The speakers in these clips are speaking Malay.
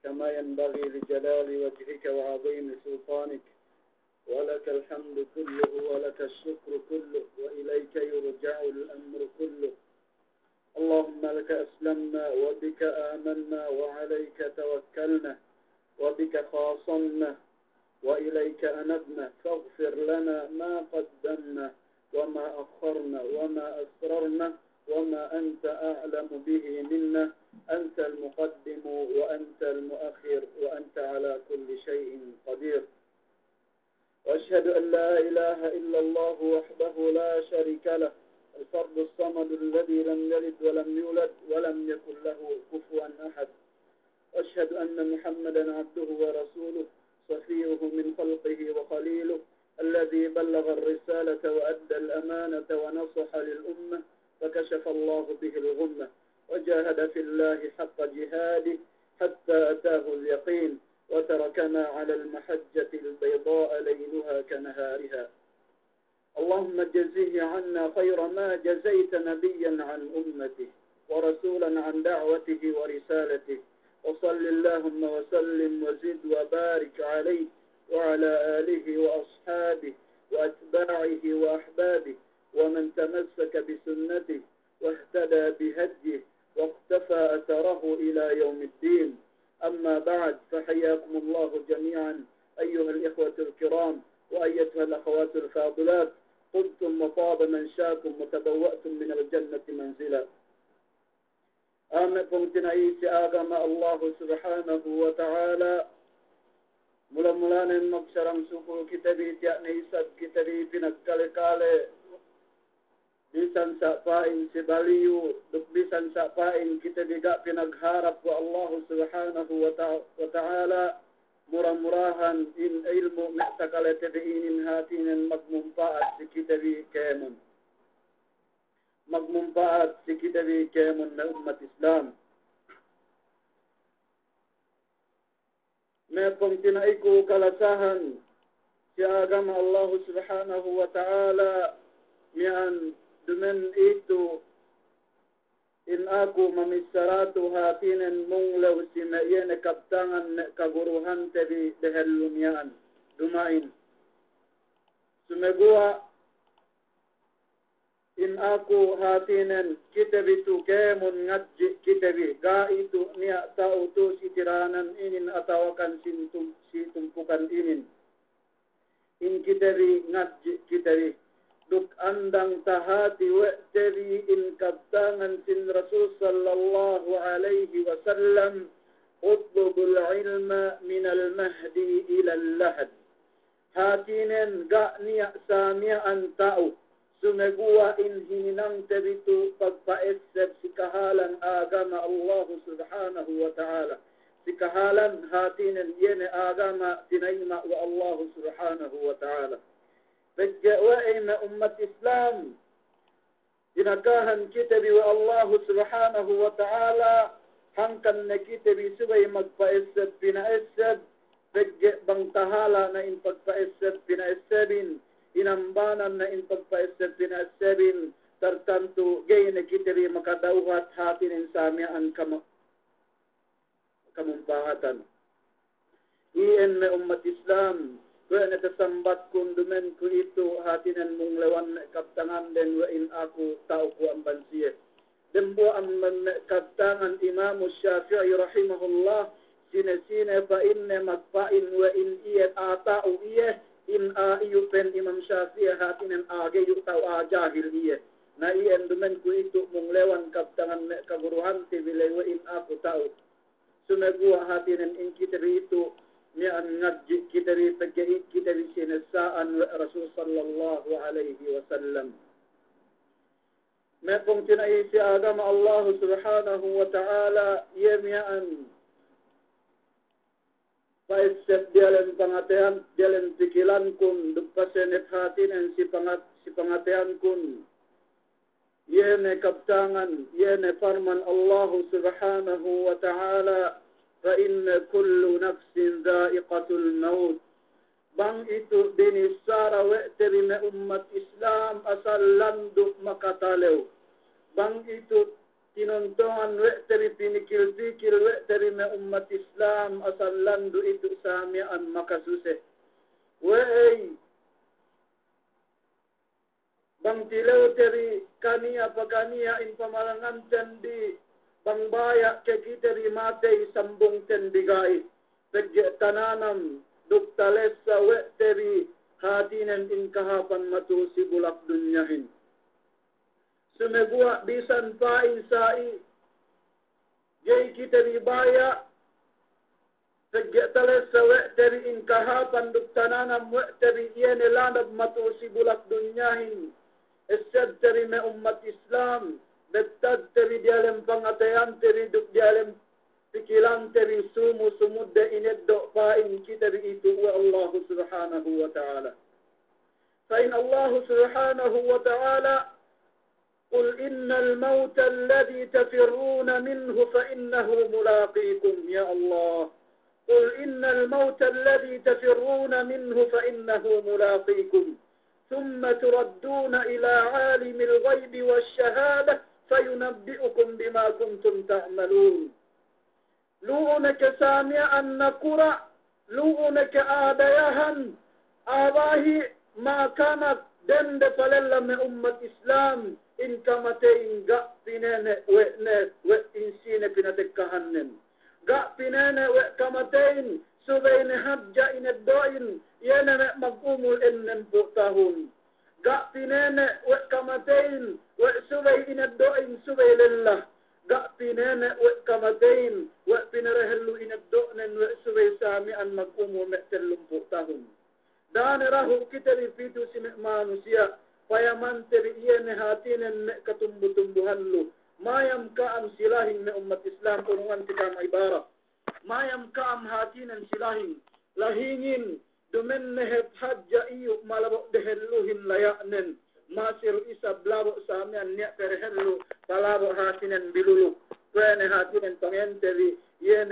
كما ينبغي لجلال وجهك وعظيم سلطانك، ولك الحمد كله ولك الشكر كله، وإليك يرجع الأمر كله. اللهم لك أسلمنا وبك آمنا وعليك توكلنا وبك خاصمنا وإليك أنبنا، فاغفر لنا ما قدمنا وما أخرنا وما أسررنا وما أنت أعلم به منا. أنت المقدم وأنت المؤخر وأنت على كل شيء قدير. وأشهد أن لا إله إلا الله وحده لا شريك له، الفرد الصمد الذي لم يلد ولم يولد ولم يكن له كفوا أحد. وأشهد أن محمدا عبده ورسوله، صفيه من خلقه وخليله، الذي بلغ الرسالة وأدى الأمانة ونصح للأمة، فكشف الله به الغمة، وجاهد في الله حق جهاده حتى أتاه اليقين، وتركنا على المحجة البيضاء ليلها كنهارها. اللهم جزيه عنا خير ما جزيت نبيا عن أمته ورسولا عن دعوته ورسالته، وصل اللهم وسلم وزد وبارك عليه وعلى آله وأصحابه وأتباعه وأحبابه ومن تمسك بسنته واهتدى بهديه واقتفى أثره إلى يوم الدين. أما بعد، فحياكم الله جميعا أيها الإخوة الكرام وأيتها الأخوات الفاضلات، قلتم وطاب منشاكم وتبوأتم من الجنة منزلا. آمنكم تنعيش آغم الله سبحانه وتعالى ملا مكسرم سوكو كتابي تيأني سب كتابي بنكالي كالي bisan sapain si baliyu duk bisan sapain kita gak pinagharap wa Allah subhanahu wa ta'ala murah-murahan in ilmu metakale tabiinin hatinin magmumpaat si kita bi kemun na umat Islam. May pangtinaiku kalasahan si agama Allah subhanahu wa ta'ala mian dumen itu in aku mamisaratu hatinen munglaw si mayen kaptangan kaguruhan tabi dehalumian dumain sumegua in aku hatinen kitabi tu kemun ngadji kitabi ga itu niya tau tu sitiranan inin atawakan tumpukan inin in kitabi ngadji kitabi duk andang tahati wa'tari in kabtangan sin Rasul sallallahu alaihi wasallam utlubul ilma minal mahdi ilal lahad. Hatinen ga niya samiaan tao sumegua in hininang teritu pagpaesep si kahalan agama Allah subhanahu wa ta'ala. Si kahalan hatinen yene agama tinayma wa Allah subhanahu wa ta'ala. Fajja'wa'in ummat Islam dinakahan kitabi wa Allah subhanahu wa ta'ala hangkan na kitabi subay magpaesab pinaesab fajja' bang tahala na in pagpaesab pinaesabin inambanan na in pagpaesab pinaesabin tartanto gay na kitabi makadawhat hatin samian kamumpahatan. Iyan na ummat Islam kaya natasambat kung dumen ko ito hatinan mong lawan kaptangan den wa in ako tao ko ang bansiye. Dembo ang kaptangan Imam Shafi'i rahimahullah sine pa inne magpain wa in iya atao iya in iyo pen Imam Shafi'i hatinan age yu tao jahil iya. Na iyan dumen ko ito mong lawan kaptangan kaguruhan tibile wa in ako tao. Sumegua hatinan in kita ito niyan ngadji kita ri sinasaan Rasul sallallahu alaihi wasallam. May pong tinay si agama Allah subhanahu wa ta'ala yemian paisep dialen pangatean dialen pikilan kun dupasenet hatinen si pangatean kun yene kaptangan yene farman Allah subhanahu wa ta'ala فإن كل نفس ذائقة الموت. Bang itu dinisara wa'tari na umat Islam asal landuk makatalew. Bang itu tinontongan we'teri pinikil-pikil we'teri me umat Islam asal landu itu samian makasuse. We'ey bang tilaw teri kania pagania in pamalangan tendi bang bayak ke kiteri matay sambung tendigay pegye tananam duktalesa we'teri hatinen in kahapan matusi bulak dunyahin. Sumegua bisan pain sai jay kiteri baya pegye talesa we'teri in kahapan duktananam we'teri yene landab matusi bulak dunyahin. Esad teri me umat Islam, betad teri dialem pangatayan teri duk dialem pikilan teri sumudde ineddo pain kiteri itu wa Allah subhanahu wa ta'ala. Fain Allah subhanahu wa ta'ala قل إن الموت الذي تفرون منه فإنه ملاقيكم يا الله قل إن الموت الذي تفرون منه فإنه ملاقيكم ثم تردون إلى عالم الغيب والشهادة فينبئكم بما كنتم تعملون. لؤنك سامعا نقرأ لؤنك آديها آباهي ما كانت دند فلل من أمة إسلام إن كمتين غا بنين وإنسين بنتكهنن غا بنين وكمتين سبين حجة إن الدائن ينمع مقوم الإنن بؤتاهون غا بنين وكمتين وسبين الدائن سبين الله غا بنين وكمتين وبنرهلو إن الدائن وسبين سامعا مقوم مأتل بؤتاهون دان راهو كتري فيتو سمع مانوسيا فيمان تريين هاتين كتنبو ما يمكن سلاهن من أمة إسلام قرآن تكام عبارة ما يمكن هاتين سلاهن لهين دمنه حج إيو ما لبق دهلوهن ليأنن ما سير إسا بلابق ساميان نيأتر هلو فلابق هاتين بلولو فين هاتين تنين تري ين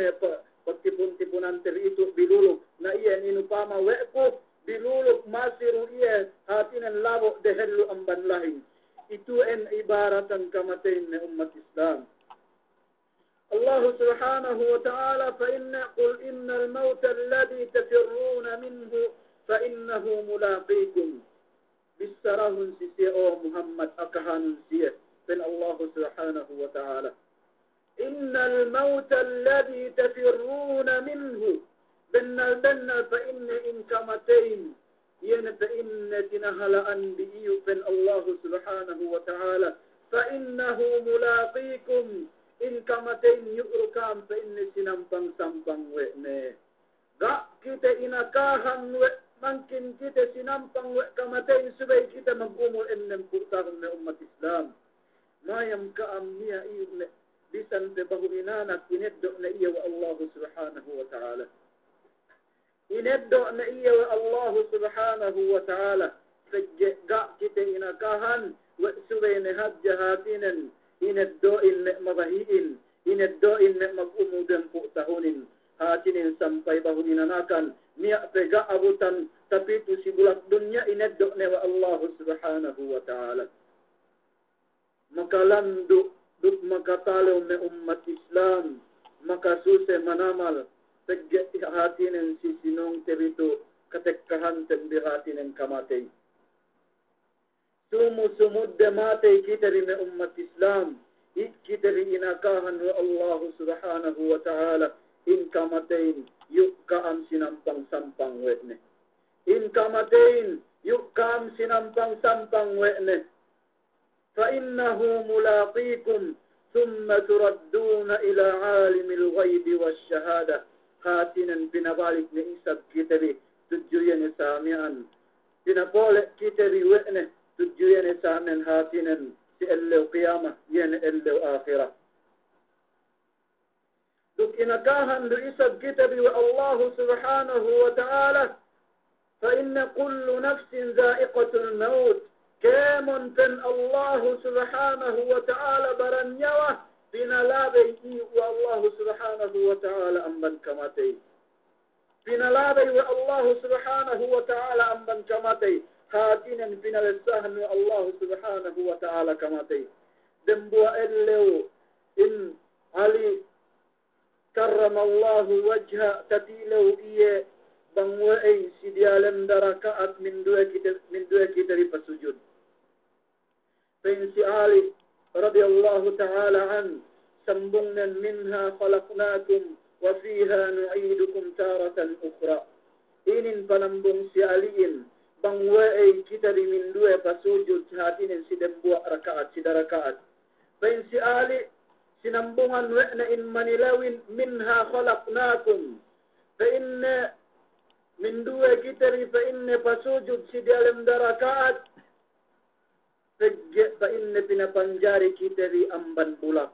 pagtipon-tiponan teri itu bilulog na iyan inupama weko bilulog masiru iya hatinan labo dehello ang banlahin. Itu en ibaratan kamatayin na umat Islam. Allah subhanahu wa ta'ala قل إن الموت الذي تفرون منه فإنه ملاقيكم بالسراهن سيئو محمد أكهان سيئ فإن الله سبحانه وتعالى إن الموت الذي تفرون منه بنا فإن إن كمتين فإن تنهل أنبئي فإن الله سبحانه وتعالى فإنه ملاقيكم إن كمتين يؤركام فإن سنمبن سمبن وإنه غا كتا إنكاهم ممكن كتا سنمبن وكمتين سبي كتا مقوم إنم قرطاهم من أمة إسلام ما يمكأم نيا إذن bisan bebahu inanak ineddo na iya wa Allah subhanahu wa ta'ala. Ineddo na iya wa Allah subhanahu wa ta'ala. Sajga kita inakahan wa subay na hadjahatinan ineddo in mabahiin ineddo in mag-umudan po tahunin hatinin sampai bahu inanakan niya pega abutan tapitu si bulak dunya ineddo na wa Allah subhanahu wa ta'ala. Makalandu duk makatalo me umat Islam makasuse manamal pegge hatinen sisinong terito katekkahan tembi hatinen kamatay sumud de matay kitari me umat Islam kitari inakahan wa Allah subhanahu wa ta'ala in kamatayin yukka am sinampang sampang wetne in kamatayin yukka am sinampang sampang wetne فإنه ملاقيكم ثم تردون إلى عالم الغيب والشهادة خاتنا بنبالك نئيسب كتبي تجرين سامعا بنبالك كتبي وإنه تجرين سامعا خاتنا سئلو قيامة ينئلو آخرة دك إنكاها نئيسب كتبي والله سبحانه وتعالى فإن كل نفس ذائقة الموت كامن تن الله سبحانه وتعالى برنيوه بنلابي والله سبحانه وتعالى أمن كماتي بنلابي والله سبحانه وتعالى أمن كماتي هاتين بنلسهن والله سبحانه وتعالى كماتي دنبوا إلو إن علي كرم الله وجه تتيلو إيه بانوئي سيديالم دركات من دو كتر فسجود فإن سعالي رضي الله تعالى عنه سنبنا منها خلقناكم وفيها نعيدكم تارة أخرى إن فنبن سعالين بانوئي كتر من دو فسجود هاتين سيدنبوء ركعات فإن سعالي سنبنا وإن إن منلوين منها خلقناكم فإن من دو كتر فإن فسجود سيديالم دركات فإن بنا بنجاري كتري أمبن بلق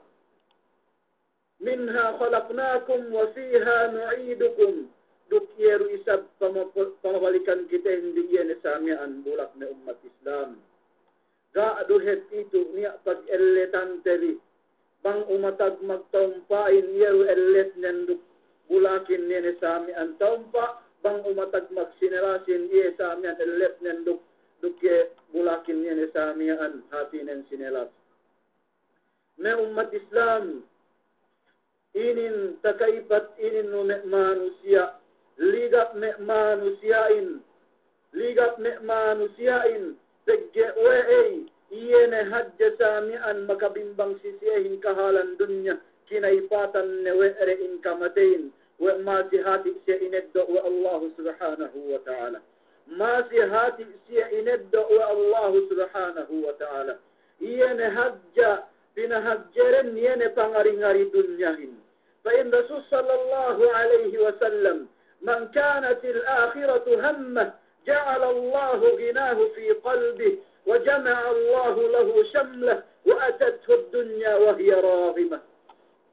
منها خلقناكم وفيها نعيدكم دك يرو إساب pemabalikan kita India nesamian bulak ne umat Islam ga duhet itu niya pag elletan teri bang umatag magtaumpain yeru ellet nenduk bulakin ne nesamian taumpa bang umatag magsinerasin iye samian ellet nenduk duke bulakin niya samian hatinen sinelas me umat Islam inin takaipat inin no manusia ligat me manusiain tegge wei iyene hajja samian makabimbang sisihin kahalan dunya kinaipatan ne were in kamatain wa ma hati se ineddo wa Allah subhanahu wa ta'ala ما في هاتي سيئند الله سبحانه وتعالى ين هجّا بنا هجّرن ين بانغاري دنياهن فإن رسول صلى الله عليه وسلم من كانت الآخرة همه جعل الله غناه في قلبه وجمع الله له شمله وأتته الدنيا وهي راغمة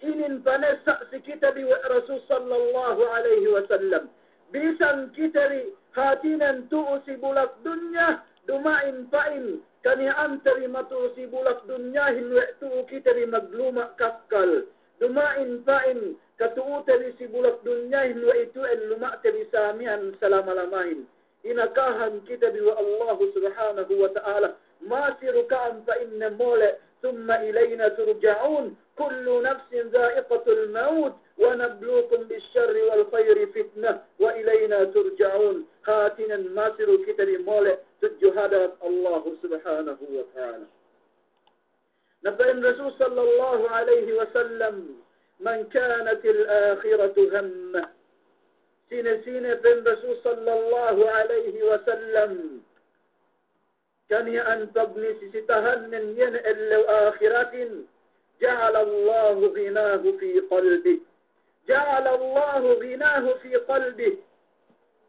إن فنسأ كتب رسول صلى الله عليه وسلم بيسان كتري hatinan tuusi bulak dunya dumain pain kani antari matuusi bulak dunya hinwe tuu kitari magluma kakkal dumain pain katuutari si bulak dunya hinwe itu en luma tari samian salamalamahin inakahan kita biwa Allah subhanahu wa ta'ala masiru kaan fa inna mole ثم إلينا ترجعون كل نفس ذائقة الموت ونبلوكم بالشر والخير فتنة وإلينا ترجعون خاتنا ماسر كتر مولى تجهد الله سبحانه وتعالى نبأ الرسول صلى الله عليه وسلم من كانت الآخرة همه سين الرسول صلى الله عليه وسلم كان أن تبني ستهنن ينئل آخرة جعل الله غناه في قلبه جعل الله غناه في قلبه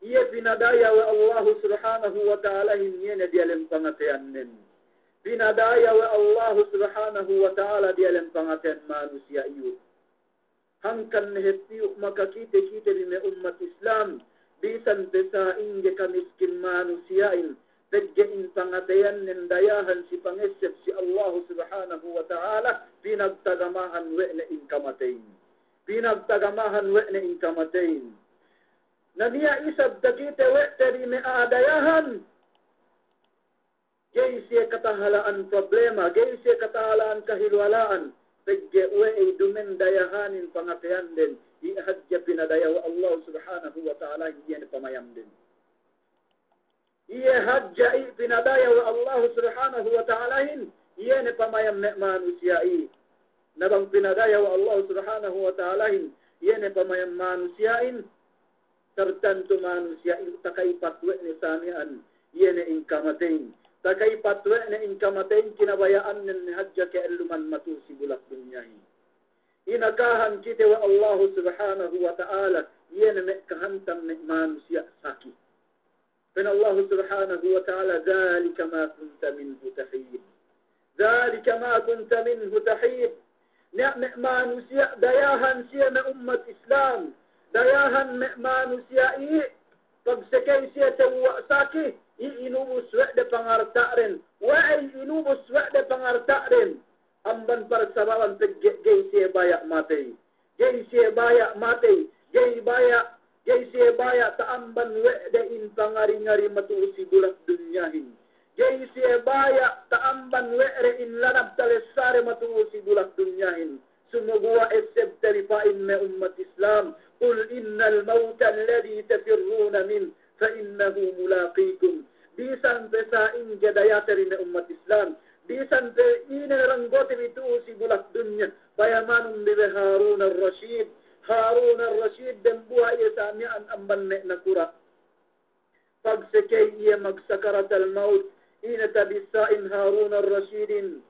يبنى دايا والله سبحانه وتعالى ين ديالم فنتينن بنا دايا والله سبحانه وتعالى ديالم فنتين مانوسيا إيوه هنكن نهتيو مكاكيت كيت لما أمة إسلام بيسان تسائن كمسكن مانوسيا تجئن فنتين نداياهن si pangesep si Allah subhanahu wa ta'ala pinagtagamahan we'na inkamatain naniya isab dagite we'tari me adayahan gaysiya katahalaan problema gaysiya katahalaan kahilwalaan tegge we'ay dumen dayahanin pangatayan din ihadya pinadaya wa Allah subhanahu wa ta'ala hiyan pamayam din iya hajjai pinadaya wa Allah subhanahu wa ta'ala iyan pamayam manusiai nabang pinadaya wa Allah subhanahu wa ta'ala iyan pamayam manusiain tertentu manusiai takai patwe ni samian iyan inkamatain takai patwe ni inkamatain kinabayaan ni hajja ke eluman matusi bulak dunyahi inakahan kita wa Allah subhanahu wa ta'ala iyan mekahantam ni manusia sakit فإن الله سبحانه وتعالى ذلك ما كنت منه تحيد ذلك ما كنت منه تحيد نعم ما نسيا دياهن سيا أمة إسلام دياهن ما نسيا فبسكي سيا توأساكي inubus wa'da pangarta'ren wa'ay inubus wa'da pangarta'ren amban parsabawan gay siya bayak matay gay baya taamban we'da in pangari-ngari matuusi bulak dunyahin gay siya baya taamban we're in lanab talesare matuusi bulak dunyahin سمغوا السبت فإن أمة إسلام قل إن الموت الذي تفرون منه فإنه ملاقيكم بيسان بسائن جدياتر من أمة إسلام بيسان بإين رنغوت بتوسي بلق دنيا بيمان بهارون الرشيد هارون الرشيد دنبوها يسامي أن أمبن نكورا فاقسكي يمك سكرة الموت إين تبسائن هارون الرشيد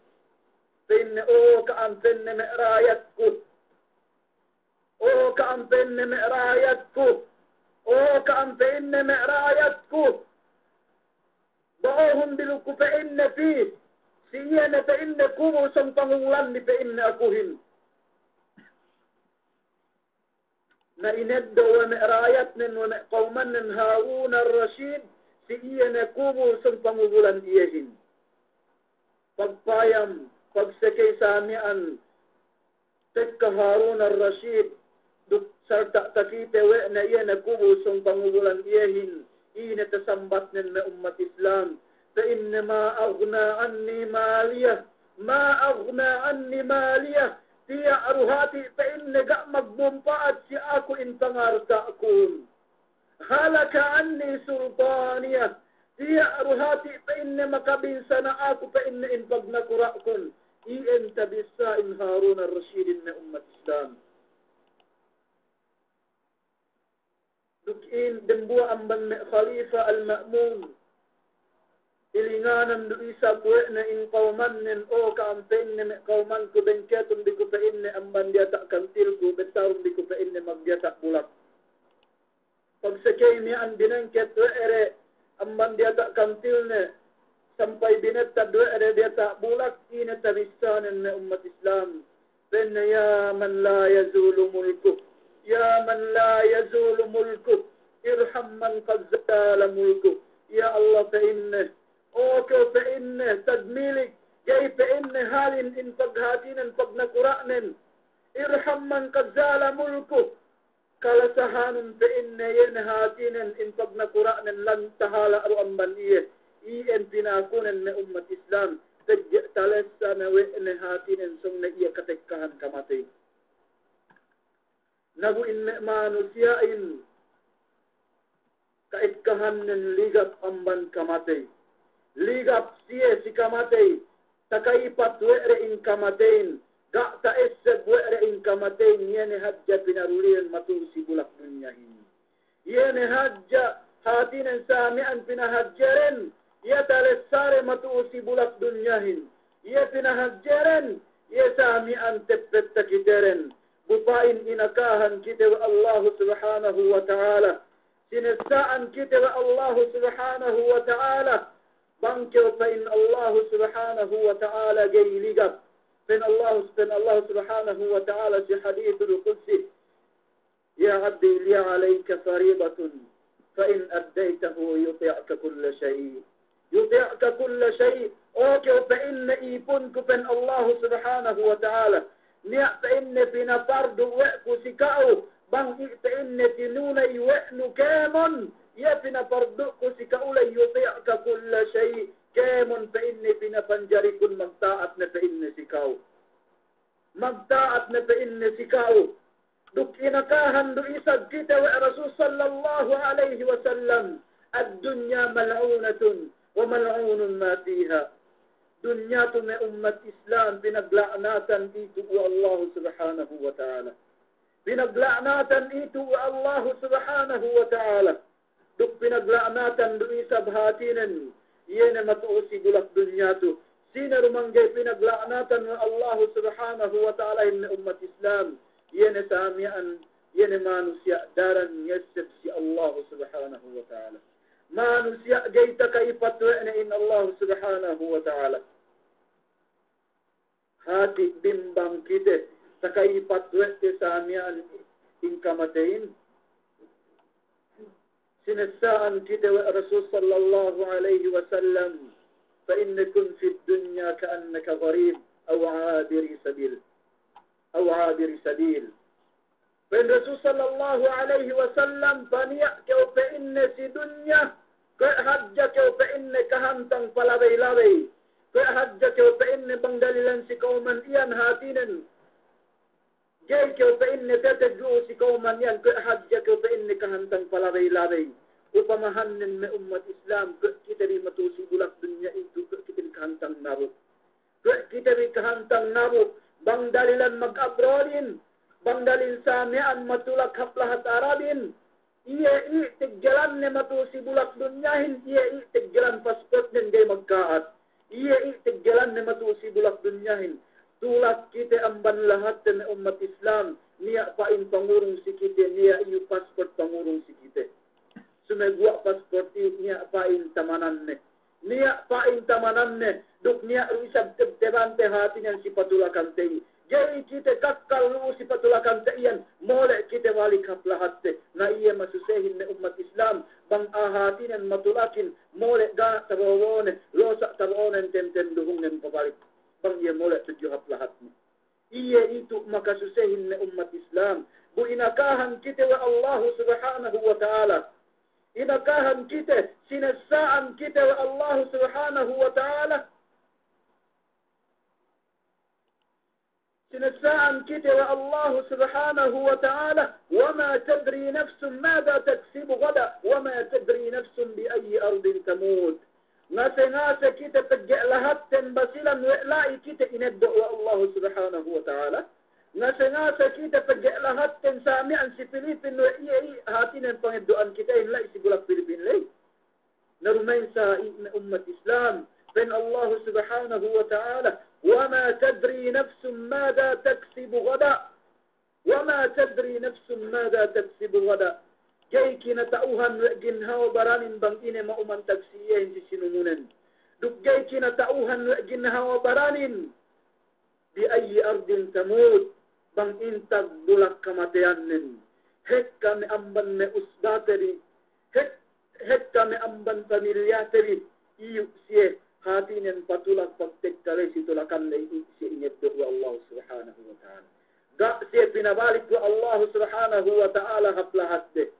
فإن أوك أن فإن مئرايتكو أوك أن فإن مئرايتكو أوك أن فإن مئرايتكو ضعوهم بلوك فإن فيه سيئنا فإن كوبو سنطنولان فإن أكوهن نإند ومئرايتن ومقومن هارون الرشيد سيئنا كوبو سنطنولان إيهن فقايم فقسكي سامعا تك هارون الرشيد دك سرطة تكيت وإن إيهنا كوبو سنطنولان إيهن إين تسمبتن من أمة إسلام فإنما أغنى عني مالية ما أغنى عني مالية في أرهاتي فإن قامك بمفاعد سيأكو إن تغارتأكون هلك عني سلطانية في أرهاتي فإن مكبين سنأكو فإن إن فضنك رأكن إي أنت بالسائن هارون الرشيد من أمة إسلام دكين دنبوا أمبن خليفة المأمون إلينانا نؤيسا بوئنا إن قومن أوكا أمتين قومان كبنكاتم بكو فإن أمبن دياتا كنتلكو بتارم بكو فإن مبدياتا بولك فبسكيني أن بننكت وإري أمبن دياتا كنتلنا sampai binata dua ada diatak bulak ini tabisan من أمة إسلام فإن يا من لا يزول ملكه يا من لا يزول ملكه ارحم من قد زال ملكه يا الله فإنه أوكو فإنه تدميلك كيف إن هال إن فقهاتين إن فقنا قرآن ارحم من قد زال ملكه قال سهان فإن ينهاتين إن فقنا قرآن لن تهال أرؤم بنيه إن تناكون إن أمة إسلام تجئ تلسان وإنهاتين إن سمنا إيه كتكهن كماتين نبو إن ما نسيائن كإتكهن لغب أمبان كماتين لغب سيه سكماتين تكايبات وئر إن كماتين gak ta esed wa'ra in kamatain yene hajja pinarulian matusi bulak dunyahin yene hajja hatinan sami'an pinahajjaren ya talessare matusi bulak dunyahin ya pinahajjaren ya sami'an teppet takiteren bupain inakahan kita wa Allah subhanahu wa ta'ala sinesaan kita wa Allah subhanahu wa ta'ala bangkyo pa in Allah subhanahu wa ta'ala gayligab فإن الله سبحانه وتعالى في حديث القدسي يا عبدي لي عليك فريضة فإن أديته يطيعك كل شيء يطيعك كل شيء أوكي فإن إيبونك فإن الله سبحانه وتعالى فإن فينا فرد وإكو سكاو بان فإن تنون يوئن كامن يفنا فردك سكاو لن يطيعك كل شيء كامن فإن فينا فنجري كل ممتاعتنا فإن سكاو ممتاعتنا فإن سكاو دك إنكاهن دئيسا جيتا ورسول صلى الله عليه وسلم الدنيا ملعونة وملعون ما فيها دنياتنا أمة إسلام بنقلعناتا إيتو الله سبحانه وتعالى بنقلعناتا إيتو الله سبحانه وتعالى دك بنقلعناتا دئيسا بهاتينا yene matuusi bulak dunyatu sinaru manggay pinagla'natan ng Allah subhanahu wa ta'ala in ummat Islam yene samian yene manusia daran yasib si Allah subhanahu wa ta'ala manusia gayta kay patwena in Allah subhanahu wa ta'ala hati bimbang kite takay patwete samian in kamatain سنساء كده الرسول صلى الله عليه وسلم فإن كن في الدنيا كأنك غريب أو عابر سبيل فإن الرسول صلى الله عليه وسلم فنيأك فإن في دنيا كهجك فإنك هنتا فلا بيلابي كهجك فإن بندللا سكوما إيان هاتين Jai kau pa inne tatadru si kauman yan ke hajja kau pa inne kahantang palabay-labay. Upamahanin me umat Islam ke kita rin matusi bulak dunya itu ke kita rin kahantang nabu. Ke kita rin kahantang nabu. Bang dalilan mag-abrodin. Bang dalil samian matulak haplahat Arabin. Iya tigjalan ne matusi bulak dunyahin. Iya tigjalan pasport din gay magkaat. Iya tigjalan ne matusi bulak dunyahin. Tulak kita amban lahat na umat Islam. Niya pain pangurong si kita. Niya iyo pasport pangurong si kita. Sumegwa pasport iyo niya pain tamanan ne. Niya pain tamanan ne. Duk niya ruisab tebante hati niyan si patulakan tayo. Jadi kita kakal lu si patulakan tayo. Mole kita balik lahat na iya masusehin na umat Islam. Bang ahati niyan matulakin. Mole ga tabawone. Losa tabawonen tenten duhong niyan pabalik. Bang ia mula tujuhap lahat ni. Ia itu makasusahin na umat Islam. Bu inakahan kita wa Allah subhanahu wa ta'ala. Inakahan kita, sinasaan kita wa Allah subhanahu wa ta'ala. Sinasaan kita wa Allah subhanahu wa ta'ala. Wama tadri nafsun mada taksibu gada. Wama tadri nafsun bi ayi ardin tamud. Ngase kita tegak lahat dan basilan lai kita inaddo wa Allah subhanahu wa ta'ala. Ngase kita tegak lahat dan samian si Pilipin wa iya hatin ang pangiddoan kita in lai si bulak Pilipin lai. Narumain sa umat Islam. Pen Allah subhanahu wa ta'ala. وَمَا تَدْرِي نَفْسٌ مَاذَا تَكْسِبُ غَدًا وَمَا تَدْرِي نَفْسٌ مَاذَا تَكْسِبُ غَدًا. Kay kinatauhan ginhaw baranin bang ine mauman tagsiyahin si sinumunan. Duggay kinatauhan ginhaw baranin di ayi ardin tamud bang intag bulak kamatayanin. Hek kami amban me usbateri. Hek kami amban pamilyateri. Iyuk siye hatinin patulak pagtekale situlakan na siya inyet wa Allah subhanahu wa ta'ala. Ga siya pinabalik wa Allah subhanahu wa ta'ala haplahat de.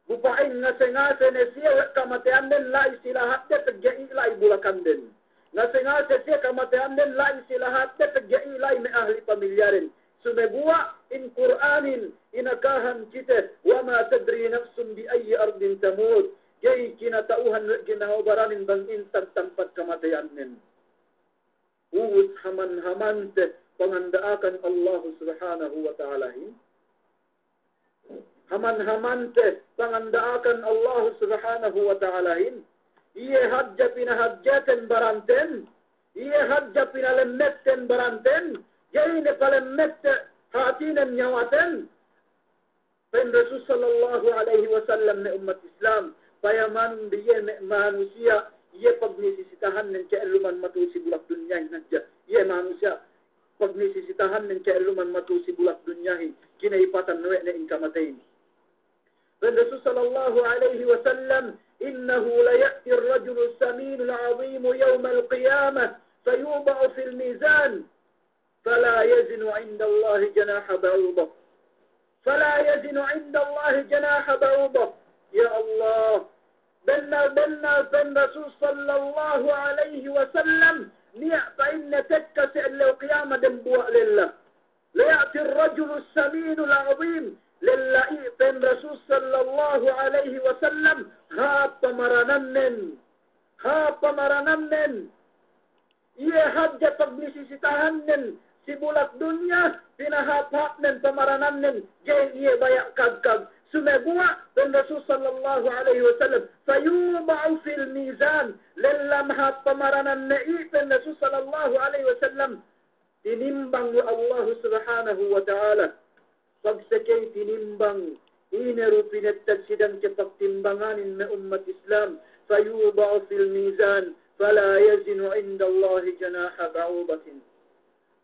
Bupain ngase-ngase ne siya kamatayan din lai silahat de tagyai lai bulakan din. Ngase-ngase siya kamatayan din lai silahat de tagyai lai may ahli pamilyarin. Sumegua in Qur'anin inakahan kita wa ma tadri nafsun bi ayyi ardin tamut. Kay kinatauhan ginahobaranin bang intag tampat kamatayan din. Uus haman-hamante pangandaakan Allah subhanahu wa ta'ala. Haman-hamante pangandaakan Allah subhanahu wa ta'alahin. Iye hadja pinahadjatan baranten. Iye hadja pinalemetten baranten. Jayne palemette hatinen nyawaten. Pen Rasul sallallahu alaihi wasallam na umat Islam. Payaman diye manusia. Iye pagnisisitahan ng kailuman matusi bulak dunyahin hadja. Iye manusia. Pagnisisitahan ng kailuman matusi bulak dunyahin. Kinaipatan nuwe na inkamatayin. فالرسول صلى الله عليه وسلم إنه ليأتي الرجل السمين العظيم يوم القيامة فيوضع في الميزان فلا يزن عند الله جناح بعوضة فلا يزن عند الله جناح بعوضة. يا الله بلنا فالرسول صلى الله عليه وسلم فإن تكسئ القيامة دنبوء لله. ليأتي الرجل السمين العظيم لله pen Rasul sallallahu alaihi wasallam ha pamaranan iya hadja pagnisisitahan nen si bulak dunya pinahap-hap nen pamaranan nen jay iya bayak kagkag sumegua pen Rasul sallallahu alaihi wasallam fayuba'u fil mizan lillam ha pamaranan ne pen Rasul sallallahu alaihi wasallam tinimbang Allah subhanahu wa ta'ala. Pagsakay tinimbang, inaru pinagtagsidang kapagtimbanganin na ummat Islam, fayuba'u fil mizan, fala yazinu inda Allah janaha ba'ubatin.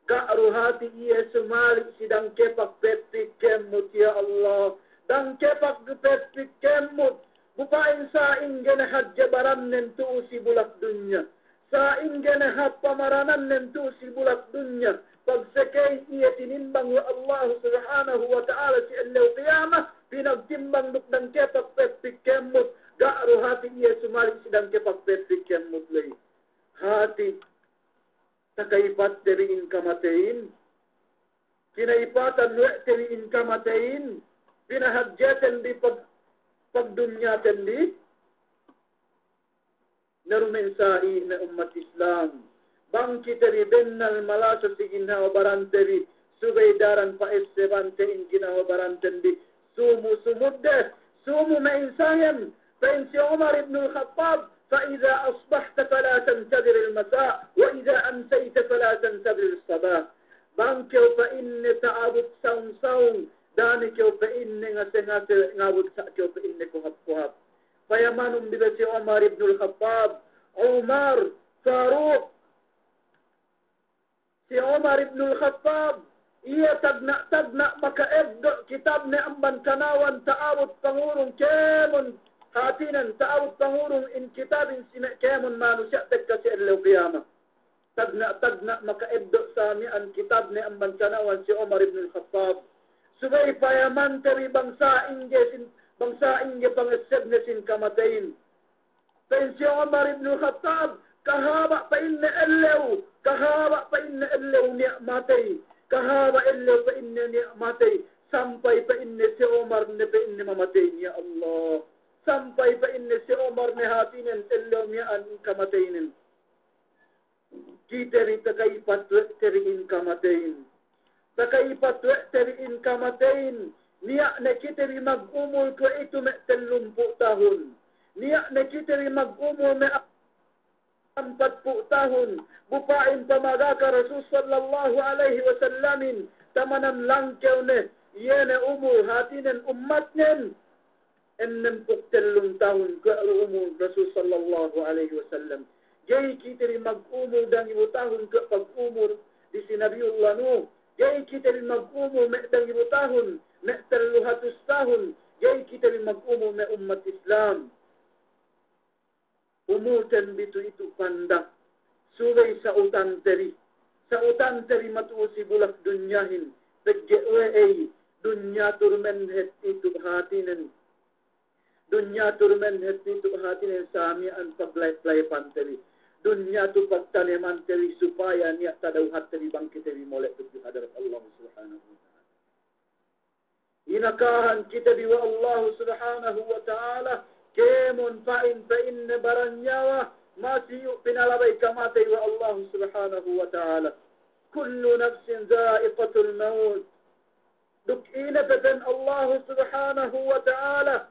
Kaaruhati iya sumalik sidang kepagpepik kemut, ya Allah. Dang kepagpepik kemut, bupain sa inggan hadjabaran nentu si bulak dunya. Sa inggan pamaranan nentu si bulak dunya. Pagsakay iya tinimbang wa Allah subhanahu wa ta'ala si Allah qiyamah pinagtimbang ng kepagpepik kemut gaaro hati iya sumalik sidang kepagpepik kemut lay hati takaipat deriin kamatayin pinaipatan teri inkamatain, pinahadjatan di pagdunyatan di narumensai na umat Islam. Bangki teri bennal malasa siginawa baranteri, subaidaran pa esebante inginawa barantendi, sumu sumudde, sumu mainsayan, فإن عمر بن الخطاب فإذا أصبحت فلا تنتظر المساء وإذا أمسيت فلا تنتظر الصباح. Bangkyo pa inne taabot saung-saung, dani kyo pa inne ngase-ngase ngabot sa kyo pa inne kuhap-kuhap. Payamanong bila si Umar ibn al-Khattab, Umar Faruq, si Umar ibn al-Khattab, iya tagna makaeddo kitab ni amban kanawan taabot pangurong kemon hatinan taabot pangurong in kitabin kemon manusya tekasi ilaw qiyamah. Tagna makaeddo sa ang kitab ni ang bansanawan si Umar ibn al-Khattab. Subay payaman teri bangsa inge pangesed na sin kamatayin. Pain si Umar ibn al-Khattab, kahaba pa inna elew niya matay. Kahaba elew pa inna niya matay. Sampay pa inna si Umar na pa inna mamatay niya Allah. Sampay pa inna si Umar na hatinin elew niya ang kamatayinin. Kiteri takaipat teriin kamatain. Takaipat teriin kamatain. Niya na kiteri mag-umul ko ito me 30 tahun. Niya na kiteri mag-umul me 40 tahun. Bupain pamaga ka Rasul sallallahu alaihi wasallamin. Tamanan langkew ne. Yene umul hatinen ummat nen. 60 tahun ka umul Rasul sallallahu alaihi wasallam. Jai kita mag-umur dan ibu tahun ke pag-umur di si Nabiullah Nuh. Jai kita mag-umur dan ibu tahun, 300 tahun. Jai kita mag-umur me umat Islam. Umutan bitu itu pandak. Suway sa utan teri. Sa utan teri matuusi bulak dunyahin. Pagjewe dunya turmenhet itu hatinen. Dunya turmenhet itu hatinen sami an paglay-play panteri. Dunia tu pagtaniman teri supaya niat tadauhat teri bangkit teri molek tujuh hadarat Allah subhanahu wa ta'ala. Inakahan kita diwa Allah subhanahu wa ta'ala kemon fa'in baranyawa masih pinalabay kamatay wa Allah subhanahu wa ta'ala. Kullu nafsin za'iqatul maut. Duk inabatan Allah subhanahu wa ta'ala.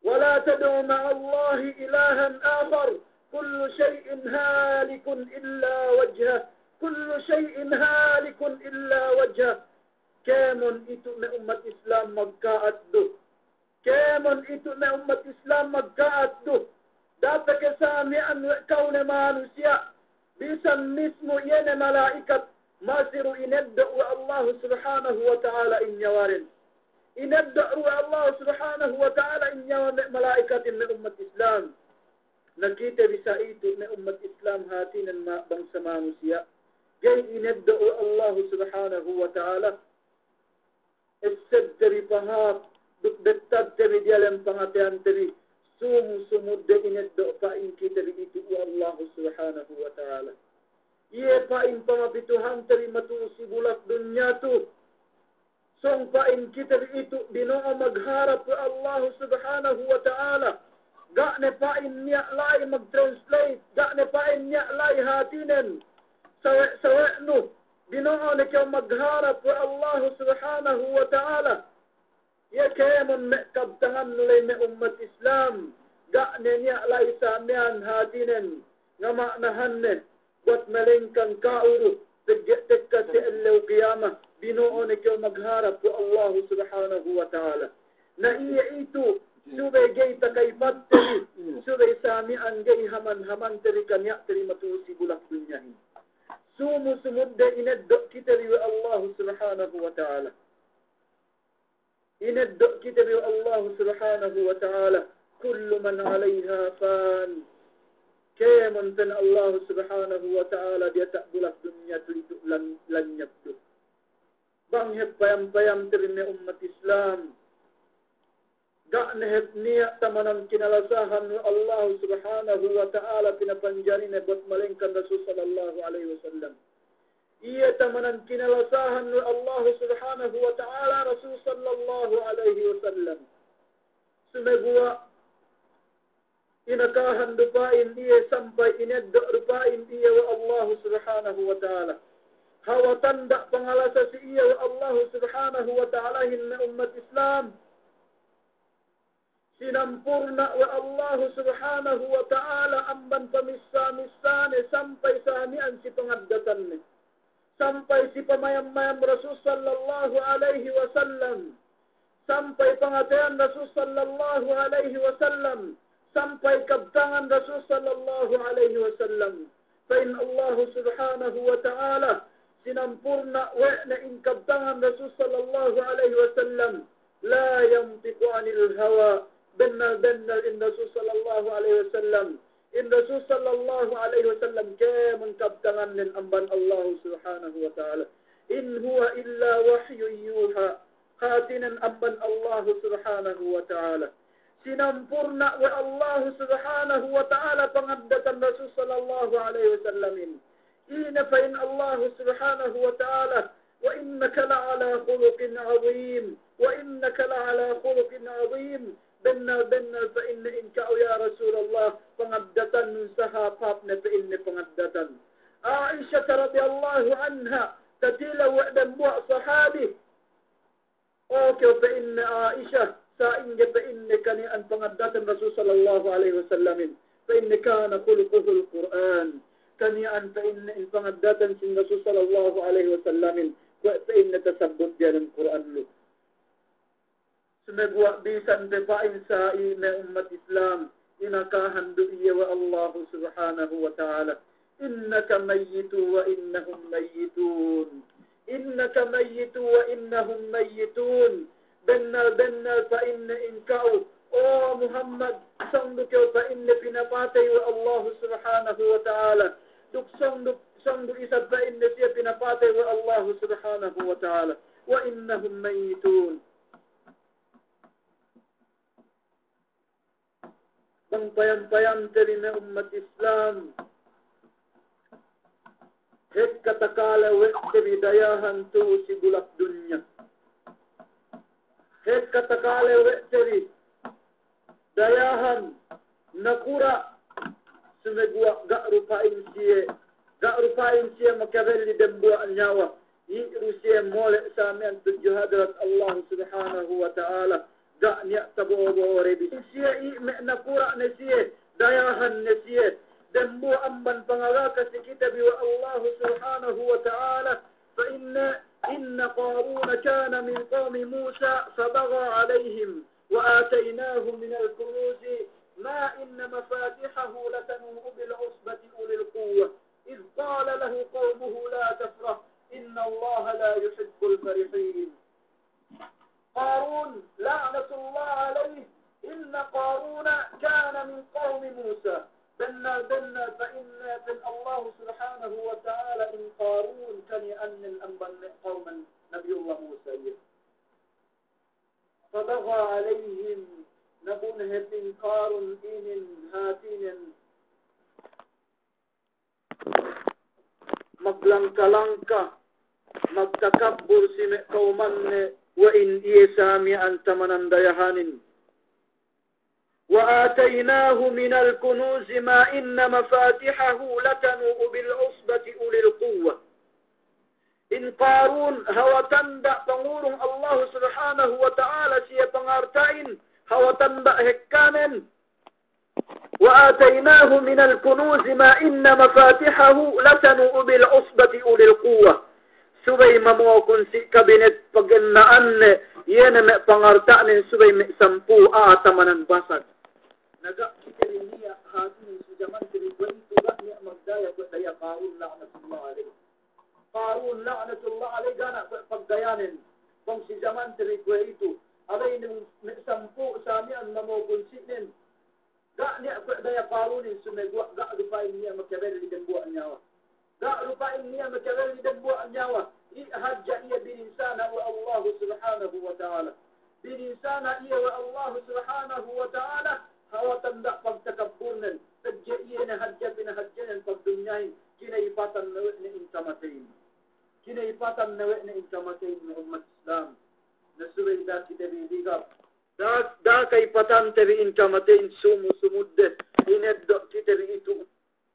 ولا تدعوا مع الله إلها آخر كل شيء هالك إلا وجهه كل شيء هالك إلا وجهه كامن إتنا أمة إسلام مكاءته كامن إتنا أمة إسلام مكاءته داتك سامعا كون ما نسيا بسم اسم ين ملائكة ما سر إندعو الله سبحانه وتعالى إن يوارن inaddaru Allah subhanahu wa ta'ala inyawa malaikatin na umat Islam. Nakita bisa itu na umat Islam hatinan bangsa manusia. Jai inaddaru Allah subhanahu wa ta'ala. Esed dari pahap, dukdettad dari dialam pangatian dari sumudde inaddaru pain kita itu Allah subhanahu wa ta'ala. Iye pain pangapituhan dari matusi bulak dunya tu. Song pain kita itu dinoo magharap sa Allah subhanahu wa ta'ala. Ga'ne pain niya lay mag-translate. Ga'ne pain niya lay hatinen. Sawe no. Dinoo na kayo magharap sa Allah subhanahu wa ta'ala. Ya kemon me kabtangan nulay me ummat Islam. Ga'ne niya lay sa miyan hatinen. Nga ma'nahan Buat malingkang kauro. Tigyatik ka si ilaw qiyamah. Binoon ikaw magharap sa Allah subhanahu wa ta'ala. Na iya ito, subay gay takaypat teri, subay samian gay haman-haman teri kanya teri matusi bulak dunyahin. Sumusumudde inaddok kita riwa Allah subhanahu wa ta'ala. Inaddok kita riwa Allah subhanahu wa ta'ala. Kullu man alayha fan. Kaya muntan Allah subhanahu wa ta'ala dia tak bulak dunya tu lanyap tu. Banghep payam-payam terima umat Islam. Gak nehep niat tamanan kinalasahan Allah subhanahu wa ta'ala pinapanjari buat malingkan Rasul sallallahu alaihi wasallam. Ia tamanan kinalasahan ni Allah subhanahu wa ta'ala Rasul sallallahu alaihi wasallam. Sumegua inakahan dupain dia sampai inedda dupain dia wa Allah subhanahu wa ta'ala. Hawa tanda pangalasa si iya wa Allah subhanahu wa ta'ala hinna umat Islam. Sinampurna wa Allah subhanahu wa ta'ala amban pamissa-missane sampai sahamian si pengaddatan ni. Sampai si pamayam-mayam Rasul sallallahu alaihi wasallam. Sampai pengatayan Rasul sallallahu alaihi wasallam. Sampai kabtangan Rasul sallallahu alaihi wasallam. Fa'in Allah subhanahu wa ta'ala sinampurna wa'na in kabtangan Rasul sallallahu alaihi wasallam. La yantiqu anil hawa. Benar in Rasul sallallahu alaihi wasallam. In Rasul sallallahu alaihi wasallam ke mengkabtangan nin amban Allah subhanahu wa ta'ala. In huwa illa wahyu yuha. Khatinan amban Allah subhanahu wa ta'ala. Sinampurna wa Allah subhanahu wa ta'ala pengaddatan Rasul sallallahu alaihi wasallam. Ina fa in Allah subhanahu wa ta'ala wa innaka la'ala khuluqin 'azim wa innaka la'ala khuluqin 'azim. Benar fa inna inka'u ya Rasulullah pengaddatan nun sahabatna fa inna pengaddatan. Aisyah radhiyallahu anha tatila wa'dan bu'a sahabi. Okay fa inna Aisyah sa'inga fa inna kani an pengaddatan Rasul sallallahu alaihi wasallam. Fa inna kana khuluquhu al-Qur'an. Kani an fa inna pengaddatan sin Rasul sallallahu alaihi wasallam. Fa inna tasabbut dia dalam Quran lu. Sumegwa bisan bebain sa'i na umat Islam inakahan du'iya wa Allah subhanahu wa ta'ala. Innaka mayyitu wa innahum mayyitun. Innaka mayyitu wa innahum mayyitun. Benar fa inna inkau oh Muhammad sangdu kau fa inna pinapatay wa Allah subhanahu wa ta'ala. Duk sangdu isad fa inna siya pinapatay wa Allah subhanahu wa ta'ala. Wa innahum mayyitun. Payam-payam dari umat Islam. Het katakala wet dari dayahan tu si gulak dunya. Het katakala wet dari dayahan nakura sumegua gak rupain siya makabeli dan buat nyawa. Iru siya molek samian tujuh hadrat Allah subhanahu wa ta'ala. Gak niat tabo-bo rebi. Siya nakura na siya. Dayahan na siya. Dan buo amban pangalaka si kita biwa Allah subhanahu wa ta'ala. Fa inna qaruna kana min qawmi Musa fabaga alayhim. Wa atainahu min al-kunuzi. Ma inna mafatihahu latanu'u bil-usbati ulil quwwah. إذ قال له قومه لا تفرح. إن الله لا يحب الفرحين. قارون لعنة الله عليه. إن قارون كان من قوم موسى. بنا فإن الله سبحانه وتعالى إن قارون كان يأن الأنبا قوما نبي الله موسى فبغى عليهم نبونه إنكار إن هاتين مغلنكلنك مغتكبر سمع قوما وإن إيسامي أنت من ديهان وآتيناه من الكنوز ما إن مفاتحه لتنوء بالعصبة أولي القوة. إن قارون هو تندأ تنور الله سبحانه وتعالى سي تنارتين هو تندأ هكامن. وآتيناه من الكنوز ما إن مفاتحه لتنوء بالعصبة أولي القوة. Subay mamokon si kabinet pagannaan yan na pangartaan subay may 10 tamanan basag. Naga kitari niya hatin si zaman tiri kwento ba niya magdaya ko daya Qarun la'natullah alayhi. Qarun la'natullah alayhi gana pagdayanin kung si zaman tiri kwento abay nung 10 sami ang mamokon sinin. Ga niya ko daya Qarunin sumegwa ga rupain niya magkabeli din buwan niya. Ga rupain niya magkabeli din buwan niya. Hajja iya bininsana wa Allah subhanahu wa ta'ala. Bininsana iya wa Allah subhanahu wa ta'ala. Hawa tanda pagtakabburnan. Tadja iya na hajja pinahajjanan pagdunyahin. Kinaipatan na intamatayin. kinaipatan na wek na inkamatay ng umat Islam. Nasubay da kita bidigap. Da kaipatan tabi inkamatay sumusumudde. Ineddo kita itu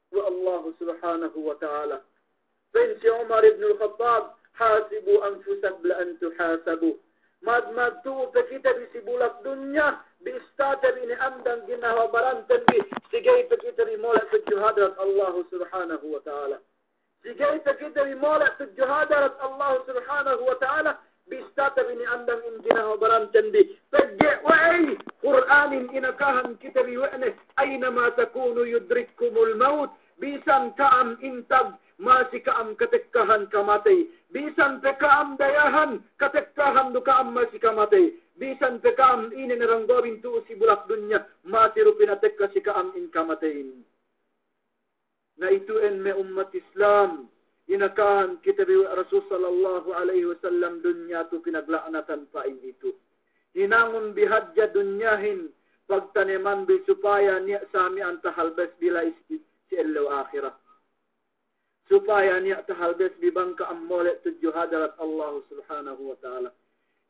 wa Allah subhanahu wa ta'ala. Fin si Umar ibn al-Khattab, hasibu anfusak bla an tuhasabu. Madmadu pa kita bisibulak dunya, biistata bini amdang ginawa barantan bi, sigay pa kita rimola sa juhadat Allah subhanahu wa ta'ala. Sigay pa kita rimola sa juhadat Allah subhanahu wa ta'ala, biistata bini amdang ginawa barantan bi. Pagge wa'ay, Qur'anin inakahan kita biwa'ne, aynama takunu yudrikkumul maut, bisan kaam intag, masikaam katekkahan kamatay. Bisan pekaam dayahan, katekkahan dukaam masikamatay. Bisan pekaam ini naranggawin tu si bulak dunya, masiru pinatekka si kaam in kamatayin. Na ituin me ummat Islam, inakahan kita biwa Rasul sallallahu alaihi wasallam dunya tu pinaglaanatan pa itu. Hinangon bihadja dunyahin, pagtaneman bi supaya niya sami ang tahalbes bila si elaw akhirah. Supaya niya tahalbes bibang kaammolet tujuhadarat Allah subhanahu wa ta'ala.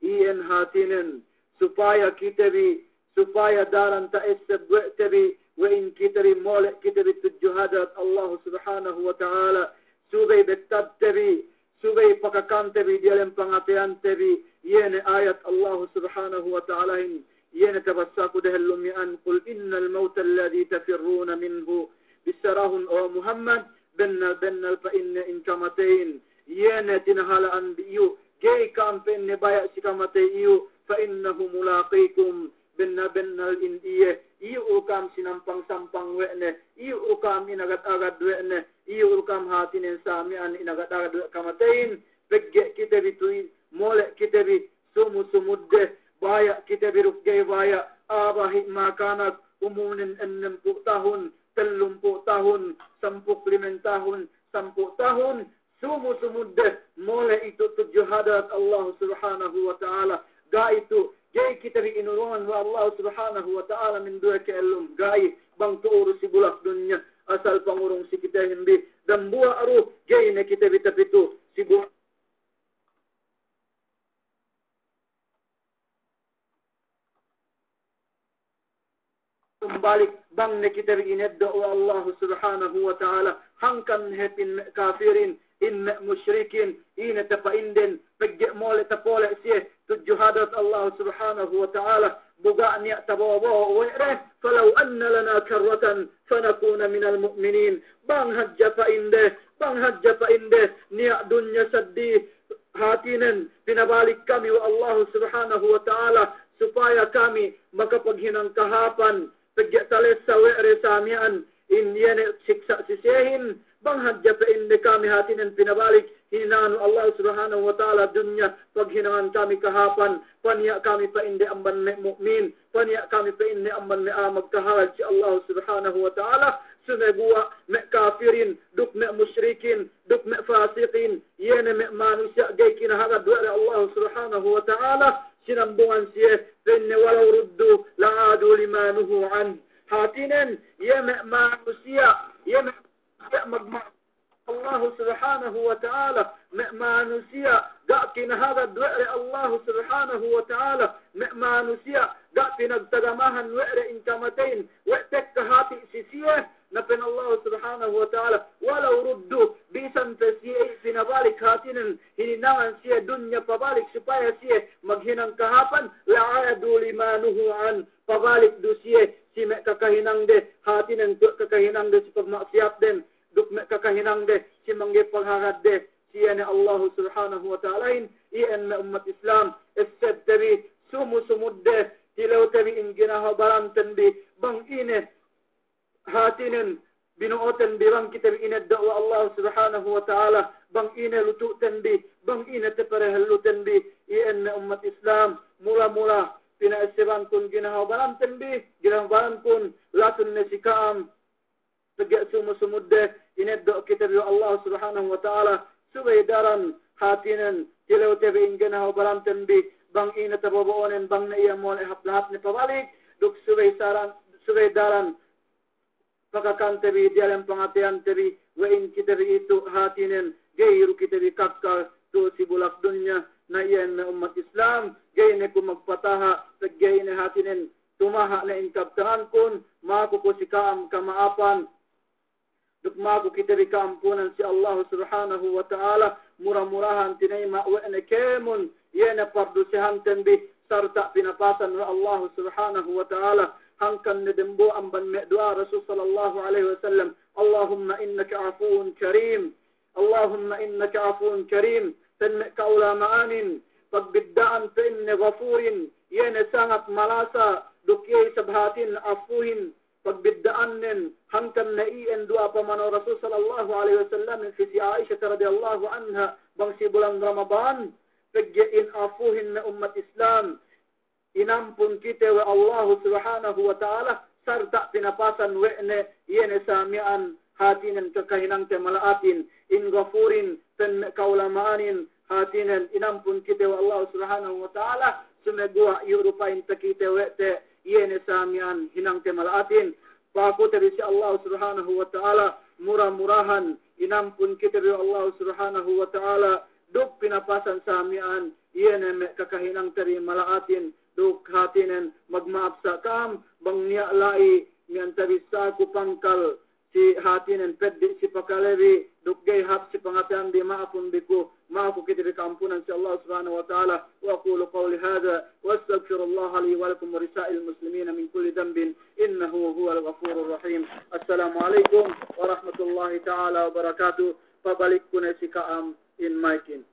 Iyan hatinin, supaya kita bi, supaya daran taesab wa'tabi, wa'in kita rin molet kita bi tujuhadarat Allah subhanahu wa ta'ala. Subay bettab tabi, subay pakakam tabi, dialim pangatian tabi, yene ayat Allah subhanahu wa ta'ala hin, yene tabassaku dahil lumian, qul innal mawta alladhi tafirruna minhu, bisarahun o Muhammad, bennal pa inne in kamatain yene tinahalaan biyu gay kampen ne baya si kamatay iyo fa innahu mulaqikum bennal in iye iyo ukam sinampang sampang wene iyo ukam inagat-agad wene iyo ukam hatinen samian inagat-agad kamatain pegge kita bitui mole kita bi sumusumudde baya kita birukgay baya abahi makanak umunin 60 tahun 30 tahun, 10 tahun, 10 tahun, sumusumudde, mole itu tujuhadat Allah subhanahu wa ta'ala. Ga itu, gay kita rinurungan wa Allah subhanahu wa ta'ala min dua keelum. Gay, bang tuuru si bulak dunya, asal pangurong si kita hindi. Dan buah aruh, gay na kita bitapitu, si bulak. Balik bang ne kita ineddo Allah subhanahu wa ta'ala hangkan hepin kafirin in musyrikin ina tapainden pegge mole tapole sie tujuhadat Allah subhanahu wa ta'ala buga niya tabawo were falau anna lana karratan fanakuna minal mu'minin bang hajja pa inde niya dunya saddi hatinen pinabalik kami wa Allah subhanahu wa ta'ala supaya kami makapaghinang kahapan pagya talis sa were samian inyene siksa sisihin bang hadya pa inde kami hatinen pinabalik hinanu Allah subhanahu wa ta'ala dunya paghinangan kami kahapan paniya kami pa inde amban me mu'min paniya kami pa inde amban me magkahalad si Allah subhanahu wa ta'ala sumebuwa me kafirin duk me musyrikin duk me fasiqin yene me manusia gay kinahagad were Allah subhanahu wa ta'ala sinambungan siya pinne walau ruddu la'adu limanuhu an hatinen yeme manusia yeme magma Allah subhanahu wa ta'ala me manusia ga kinahagad were Allah subhanahu wa ta'ala me manusia ga pinagtagamahan were inkamatain wetek kahati sisiya na pin Allah subhanahu wa ta'ala walau ruddu bisan pa siya pinabalik hatinin hininangan siya dunya pabalik supaya siya maghinang kahapan la'adu limanuhu an pabalik do siya si me kakahinang de hatinin kakahinang de si pagmaksiyap din duk me kakahinang de si mangge paghangad de siya ni Allah subhanahu wa ta'ala iyan me ummat Islam isad tabi sumusumudde tilaw tabi in ginahabarantan bi bang ine hatinin binuotan birang kita inadda wa Allah subhanahu wa ta'ala bang ina lututan bi bang ina teparehalutan bi iyan na ummat Islam mula-mula pinaisiran kun ginahabaran bi ginahabaran kun latun na sikaam pagya sumusumudde inadda kita bi Allah subhanahu wa ta'ala subaydaran hatinin tilaw tabi in ginahabaran bi bang ina tababoonin bang na iya mo lahat ni pabalik duk subaydaran pagkakan tabi dialam pangatian tabi wain kita itu hatinin gayru kita bikakal to si bulak dunya na iyan na umat Islam gay ne ko magpataha sa gay ne hatinin tumaha na inkabtangan kun mako ko si kaam kamaapan dukma ko kita bikampunan si Allah subhanahu wa ta'ala murah-murahan tinay ma'wa'na kemun yana pardusihan tembi sarta pinapasan wa Allah subhanahu wa ta'ala hangkan nedembo amban doa Rasul sallallahu alaihi wasallam Allahumma innaka afuun karim Allahumma innaka afuun karim tanmi kaula ma'anin pagbiddaan fa inni ghafurin yana sangat malasa dukyay sabhatin afuhin pagbiddaanin hangkan naiin doa pamano Rasul sallallahu alaihi wasallam fi Aisyah radhiyallahu anha bang si bulan Ramadan pagyain afuhin na umat Islam inampun kita wa Allah subhanahu wa ta'ala sarta pinapasan we'ne yene samian hatinen kakahinang temalaatin in ghafurin tan kaulamaanin hatinen inampun kita wa Allah subhanahu wa ta'ala sumegua yurupain takite we'te yene samian hinang temalaatin paku tabi si Allah subhanahu wa ta'ala murah-murahan inampun kita wa Allah subhanahu wa ta'ala duk pinapasan samian yene kakahinang teri malaatin duk hatinen magmaaf sa kam bang niya lai niyan tabisa ku pangkal si hatinen peddi si pakalevi duk gay hap si pangatian di maafun biku maafu kita bikampunan si Allah subhanahu wa ta'ala wa aqulu qawli hadha wa astaghfirullah li wa lakum wa risa'il muslimina min kulli dhanbin innahu huwal ghafurur rahim. Assalamu alaikum wa rahmatullahi ta'ala wa barakatuh. Pabalik ko na si kaam in maikin.